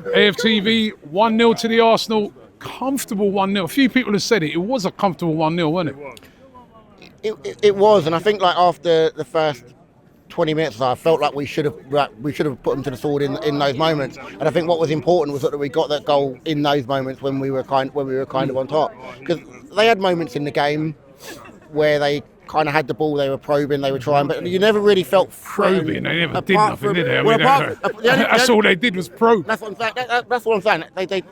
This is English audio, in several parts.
AFTV 1-0 to the Arsenal. Comfortable 1-0. A few people have said it. It was a comfortable 1-0, wasn't it? It was, and I think like after the first 20 minutes, I felt like we should have put them to the sword in those moments. And I think what was important was that we got that goal in those moments when we were kind of on top, because they had moments in the game where they kind of had the ball, they were probing, they were trying, but you never really felt probing. They never did nothing, did they? I mean, that's all they did was probe. That's what I'm saying. That's what I'm saying.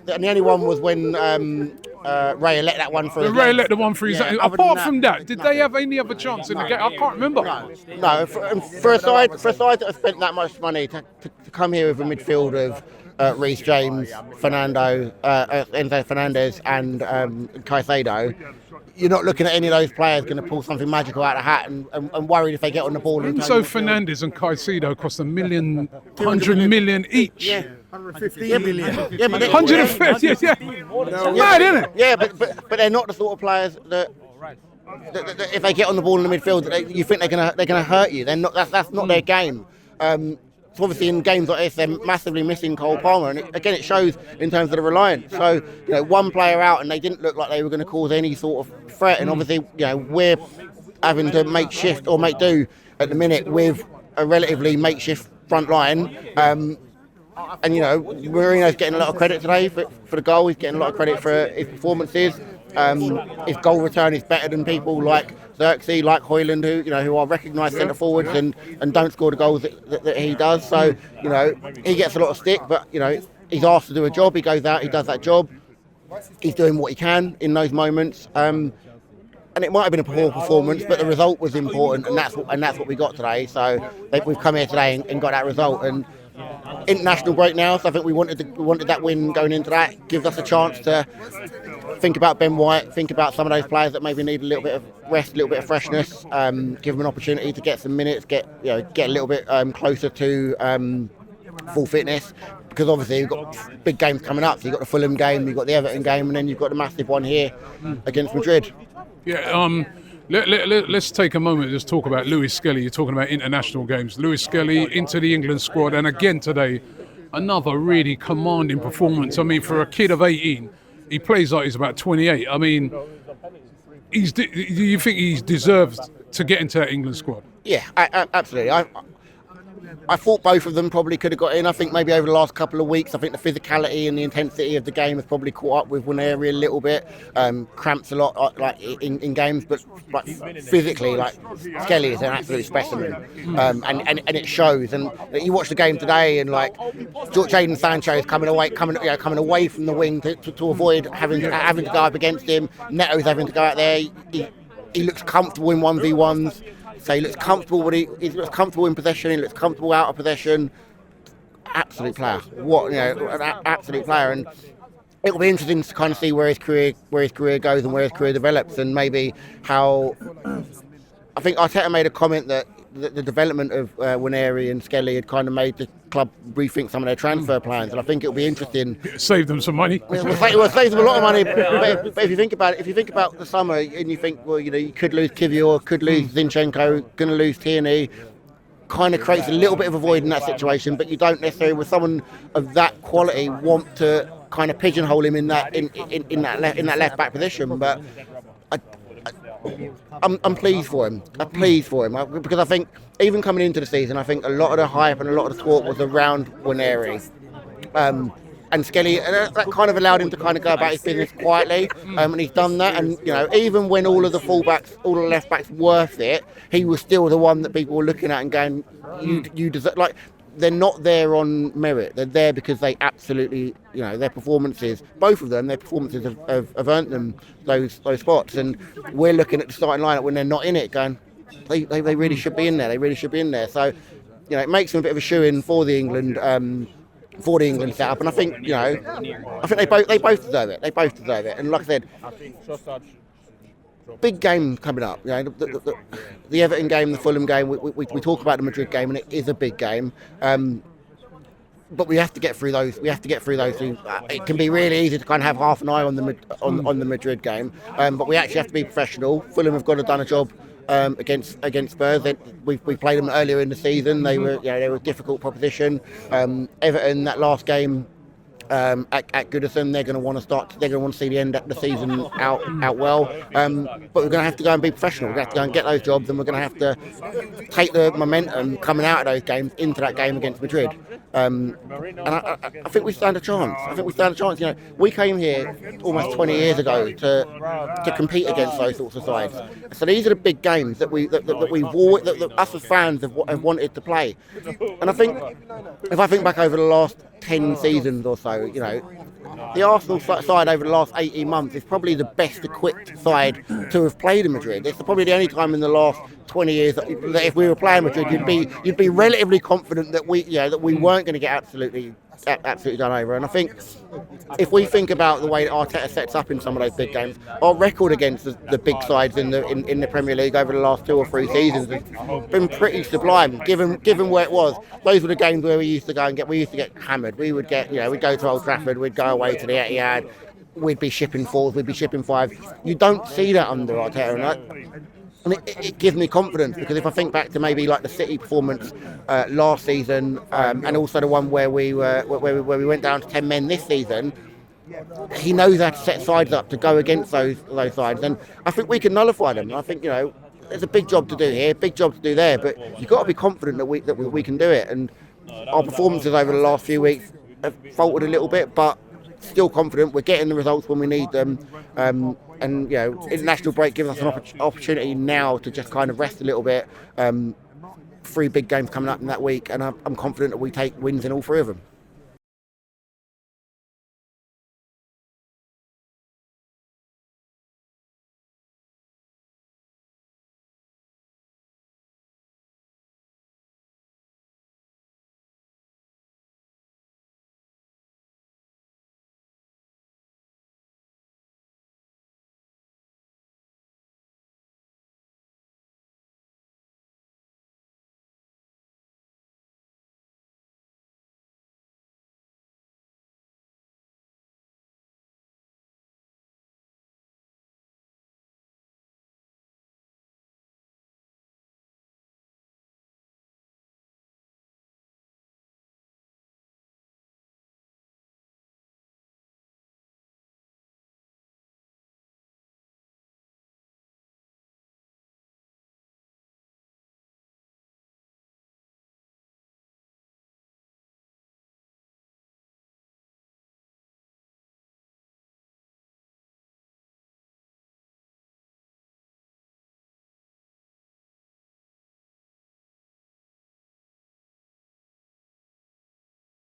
And the only one was when Ray let that one through. Ray let the one through. Yeah, apart from that, did they have any other chance in the game? I can't remember. No. For a side that has spent that much money to come here with a midfield of Reece James, Enzo Fernandez, and Caicedo, you're not looking at any of those players going to pull something magical out of the hat and worried if they get on the ball. Enzo Fernandez and Caicedo cost $100 million each. Yeah. 150 million. Yeah, but 150. Yeah. Mad, isn't it? Yeah, but they're not the sort of players that if they get on the ball in the midfield, you think they're gonna hurt you. They're not. That's not their game. So obviously in games like this, they're massively missing Cole Palmer, and it shows in terms of the reliance. So one player out, and they didn't look like they were going to cause any sort of threat. And obviously, we're having to make shift or make do at the minute with a relatively makeshift front line. And Mourinho's getting a lot of credit today for the goal. He's getting a lot of credit for his performances. His goal return is better than people like Xerxes, like Hoyland, who are recognised centre forwards and don't score the goals that he does. So he gets a lot of stick, but he's asked to do a job. He goes out, he does that job. He's doing what he can in those moments. And it might have been a poor performance, but the result was important, and that's what we got today. So we've come here today and got that result. And international break now, so I think we wanted that win going into that. Gives us a chance to think about Ben White, think about some of those players that maybe need a little bit of rest, a little bit of freshness. Give them an opportunity to get some minutes, get a little bit closer to full fitness. Because obviously you've got big games coming up. So you've got the Fulham game, you've got the Everton game, and then you've got the massive one here against Madrid. Yeah. Let's take a moment to just talk about Lewis-Shelly. You're talking about international games. Lewis-Shelly into the England squad, and again today, another really commanding performance. I mean, for a kid of 18, he plays like he's about 28. I mean, do you think he deserves to get into that England squad? Yeah, absolutely. I thought both of them probably could have got in. I think maybe over the last couple of weeks, I think the physicality and the intensity of the game has probably caught up with Nwaneri a little bit. Cramps a lot like in games, but physically, like Skelly is an absolute specimen, and it shows. And you watch the game today, and like Jadon Sancho is coming away from the wing to avoid having to go up against him. Neto's having to go out there. He looks comfortable in 1v1s. So he looks comfortable. He looks comfortable in possession. He looks comfortable out of possession. Absolute player. An absolute player. And it'll be interesting to kind of see where his career goes and where his career develops, and maybe how. I think Arteta made a comment that the development of Nwaneri and Skelly had kind of made the club rethink some of their transfer plans, and I think it'll be interesting. Save them some money. It will save them a lot of money. But if you think about it, if you think about the summer and you think, well, you could lose Kivior, could lose Zinchenko, going to lose Tierney, kind of creates a little bit of a void in that situation. But you don't necessarily, with someone of that quality, want to kind of pigeonhole him in that left back position. But I'm pleased for him. Because I think even coming into the season, I think a lot of the hype and a lot of the talk was around Nwaneri. And Skelly, that kind of allowed him to kind of go about his business quietly, and he's done that. And even when all of the fullbacks, all of the left backs were fit, he was still the one that people were looking at and going, "You deserve." Like, they're not there on merit; they're there because they absolutely, their performances, both of them, their performances have earned them those spots. And we're looking at the starting lineup when they're not in it, going, they really should be in there. They really should be in there. So, it makes them a bit of a shoe-in for the England. For the England setup, and I think they both deserve it. They both deserve it. And like I said, big game coming up. The Everton game, the Fulham game. We talk about the Madrid game, and it is a big game. But we have to get through those. It can be really easy to kind of have half an eye on the Madrid game, but we actually have to be professional. Fulham have got to done a job. Against Spurs, we played them earlier in the season. They were a difficult proposition. Everton, that last game at Goodison. They're going to want to start. They're going to want to see the end of the season out well. But we're going to have to go and be professional. We're going to have to go and get those jobs, and we're going to have to take the momentum coming out of those games into that game against Madrid. And I think we stand a chance. You know, we came here almost 20 years ago to compete against those sorts of sides. So these are the big games that us as fans have wanted to play. And I think if I think back over the last 10 seasons or so, you know, the Arsenal side over the last 18 months is probably the best equipped side to have played in Madrid. It's probably the only time in the last 20 years that if we were playing Madrid, you'd be relatively confident that we weren't going to get absolutely done over. And I think if we think about the way that Arteta sets up in some of those big games, our record against the big sides in the Premier League over the last 2 or 3 seasons has been pretty sublime. Given where it was, those were the games where we used to get hammered. We'd go to Old Trafford, we'd go away to the Etihad, we'd be shipping 4s, we'd be shipping 5s. You don't see that under Arteta, and it gives me confidence, because if I think back to maybe like the City performance last season, and also the one where we went down to 10 men this season, he knows how to set sides up to go against those sides, and I think we can nullify them. I think, you know, there's a big job to do here, big job to do there, but you've got to be confident that we can do it. And our performances over the last few weeks have faltered a little bit, but still confident. We're getting the results when we need them. And, you know, international break gives us an opportunity now to just kind of rest a little bit. 3 big games coming up in that week, and I'm confident that we take wins in all 3 of them.